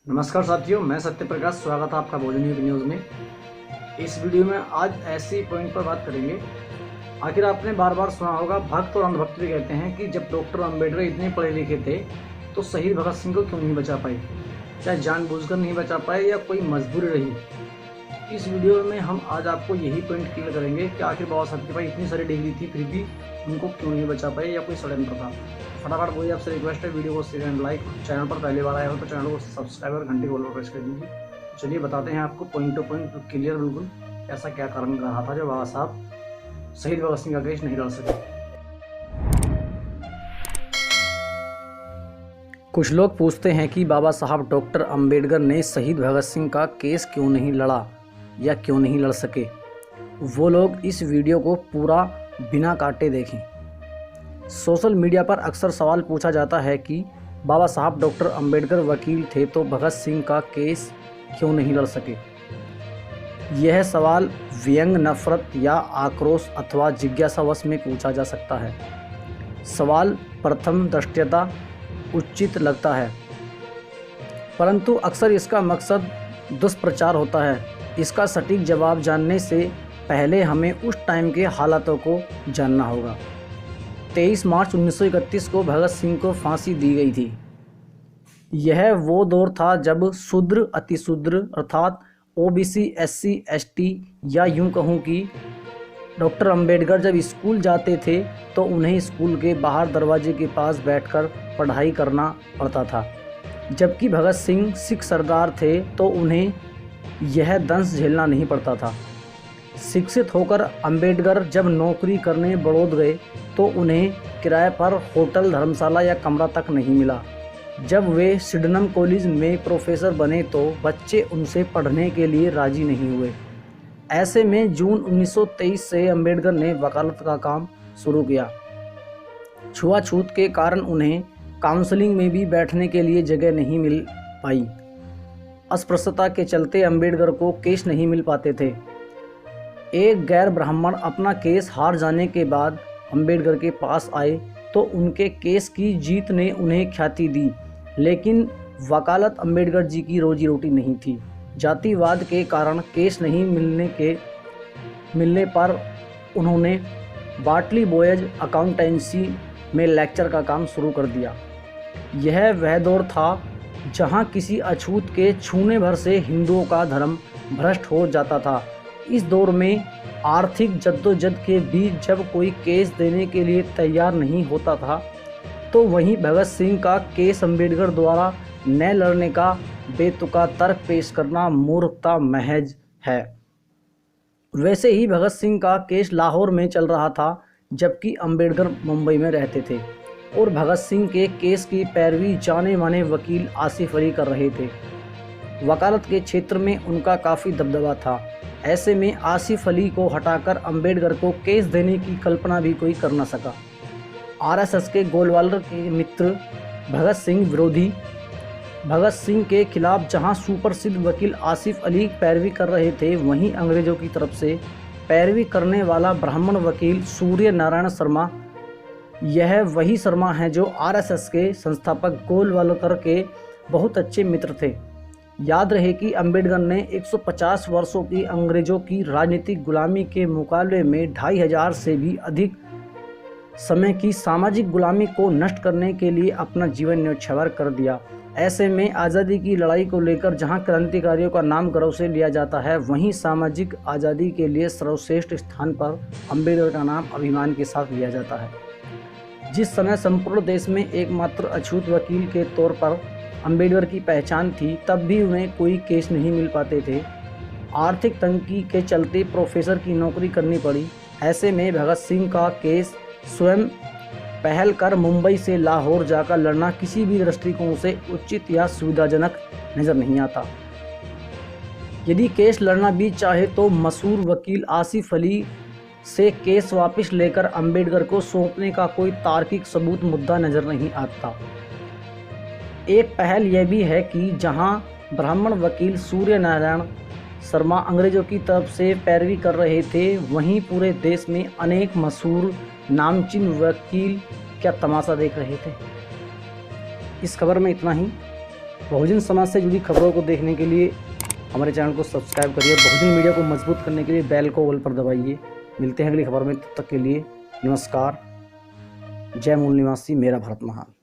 नमस्कार साथियों, मैं सत्य प्रकाश। स्वागत है आपका भोजन युग न्यूज़ में। इस वीडियो में आज ऐसी पॉइंट पर बात करेंगे। आखिर आपने बार बार सुना होगा, भक्त और अंधभक्त भी कहते हैं कि जब डॉक्टर अंबेडकर इतने पढ़े लिखे थे तो शहीद भगत सिंह को क्यों नहीं बचा पाए। चाहे जानबूझकर नहीं बचा पाए या कोई मजबूरी रही। इस वीडियो में हम आज आपको यही पॉइंट क्लियर करेंगे कि आखिर बाबा साहब के पास इतनी सारी डिग्री थी फिर भी उनको क्यों नहीं बचा पाए या कोई षड्यंत्र था। फटाफट वही आपसे रिक्वेस्ट है, वीडियो को शेयर एंड लाइक। चैनल पर पहली बार आए हो तो चैनल को सब्सक्राइब और घंटी को प्रेस कर दीजिए। चलिए बताते हैं आपको पॉइंट टू पॉइंट क्लियर बिल्कुल ऐसा क्या कारण रहा था जो बाबा साहब शहीद भगत सिंह का केस नहीं लड़ सके। कुछ लोग पूछते हैं कि बाबा साहब डॉक्टर अंबेडकर ने शहीद भगत सिंह का केस क्यों नहीं लड़ा या क्यों नहीं लड़ सके। वो लोग इस वीडियो को पूरा बिना काटे देखें। सोशल मीडिया पर अक्सर सवाल पूछा जाता है कि बाबा साहब डॉक्टर अंबेडकर वकील थे तो भगत सिंह का केस क्यों नहीं लड़ सके। यह सवाल व्यंग, नफरत या आक्रोश अथवा जिज्ञासावश में पूछा जा सकता है। सवाल प्रथम दृष्टया उचित लगता है, परंतु अक्सर इसका मकसद दुष्प्रचार होता है। इसका सटीक जवाब जानने से पहले हमें उस टाइम के हालातों को जानना होगा। 23 मार्च 1931 को भगत सिंह को फांसी दी गई थी। यह वो दौर था जब शूद्र, अतिशूद्र अर्थात ओबीसी, एससी, एसटी या यूं कहूँ कि डॉक्टर अंबेडकर जब स्कूल जाते थे तो उन्हें स्कूल के बाहर दरवाजे के पास बैठकर पढ़ाई करना पड़ता था, जबकि भगत सिंह सिख सरदार थे तो उन्हें यह दंश झेलना नहीं पड़ता था। शिक्षित होकर अंबेडकर जब नौकरी करने बड़ौद गए तो उन्हें किराए पर होटल, धर्मशाला या कमरा तक नहीं मिला। जब वे सिडनम कॉलेज में प्रोफेसर बने तो बच्चे उनसे पढ़ने के लिए राजी नहीं हुए। ऐसे में जून 1923 से अंबेडकर ने वकालत का काम शुरू किया। छुआछूत के कारण उन्हें काउंसलिंग में भी बैठने के लिए जगह नहीं मिल पाई। अस्पृश्यता के चलते अंबेडकर को केस नहीं मिल पाते थे। एक गैर ब्राह्मण अपना केस हार जाने के बाद अंबेडकर के पास आए तो उनके केस की जीत ने उन्हें ख्याति दी, लेकिन वकालत अंबेडकर जी की रोजी रोटी नहीं थी। जातिवाद के कारण केस नहीं मिलने पर उन्होंने बाटली बॉयज अकाउंटेंसी में लेक्चर का काम शुरू कर दिया। यह वह दौर था जहां किसी अछूत के छूने भर से हिंदुओं का धर्म भ्रष्ट हो जाता था। इस दौर में आर्थिक जद्दोजहद के बीच जब कोई केस देने के लिए तैयार नहीं होता था तो वहीं भगत सिंह का केस अंबेडकर द्वारा न लड़ने का बेतुका तर्क पेश करना मूर्खता महज है। वैसे ही भगत सिंह का केस लाहौर में चल रहा था जबकि अंबेडकर मुंबई में रहते थे और भगत सिंह के केस की पैरवी जाने माने वकील आसिफ अली कर रहे थे। वकालत के क्षेत्र में उनका काफ़ी दबदबा था। ऐसे में आसिफ अली को हटाकर अंबेडकर को केस देने की कल्पना भी कोई कर न सका। आरएसएस के गोलवालर के मित्र भगत सिंह विरोधी भगत सिंह के खिलाफ जहां सुप्रसिद्ध वकील आसिफ अली पैरवी कर रहे थे, वहीं अंग्रेजों की तरफ से पैरवी करने वाला ब्राह्मण वकील सूर्य नारायण शर्मा, यह वही शर्मा हैं जो आरएसएस के संस्थापक गोलवालकर के बहुत अच्छे मित्र थे। याद रहे कि अंबेडकर ने 150 वर्षों की अंग्रेजों की राजनीतिक गुलामी के मुकाबले में 2500 से भी अधिक समय की सामाजिक गुलामी को नष्ट करने के लिए अपना जीवन न्यौछावर कर दिया। ऐसे में आज़ादी की लड़ाई को लेकर जहां क्रांतिकारियों का नाम गर्व से लिया जाता है, वहीं सामाजिक आज़ादी के लिए सर्वश्रेष्ठ स्थान पर अंबेडकर का नाम अभिमान के साथ लिया जाता है। जिस समय संपूर्ण देश में एकमात्र अछूत वकील के तौर पर अंबेडकर की पहचान थी, तब भी उन्हें कोई केस नहीं मिल पाते थे। आर्थिक तंगी के चलते प्रोफेसर की नौकरी करनी पड़ी। ऐसे में भगत सिंह का केस स्वयं पहल कर मुंबई से लाहौर जाकर लड़ना किसी भी दृष्टिकोण से उचित या सुविधाजनक नजर नहीं आता। यदि केस लड़ना भी चाहे तो मशहूर वकील आसिफ अली से केस वापस लेकर अंबेडकर को सौंपने का कोई तार्किक सबूत मुद्दा नजर नहीं आता। एक पहल यह भी है कि जहां ब्राह्मण वकील सूर्य नारायण शर्मा अंग्रेजों की तरफ से पैरवी कर रहे थे, वहीं पूरे देश में अनेक मशहूर नामचीन वकील क्या तमाशा देख रहे थे। इस खबर में इतना ही। बहुजन समाज से जुड़ी खबरों को देखने के लिए हमारे चैनल को सब्सक्राइब करिए। बहुजन मीडिया को मजबूत करने के लिए बेल को ऑल पर दबाइए। मिलते हैं अगली खबर में, तब तक के लिए नमस्कार। जय मूल निवासी, मेरा भारत महान।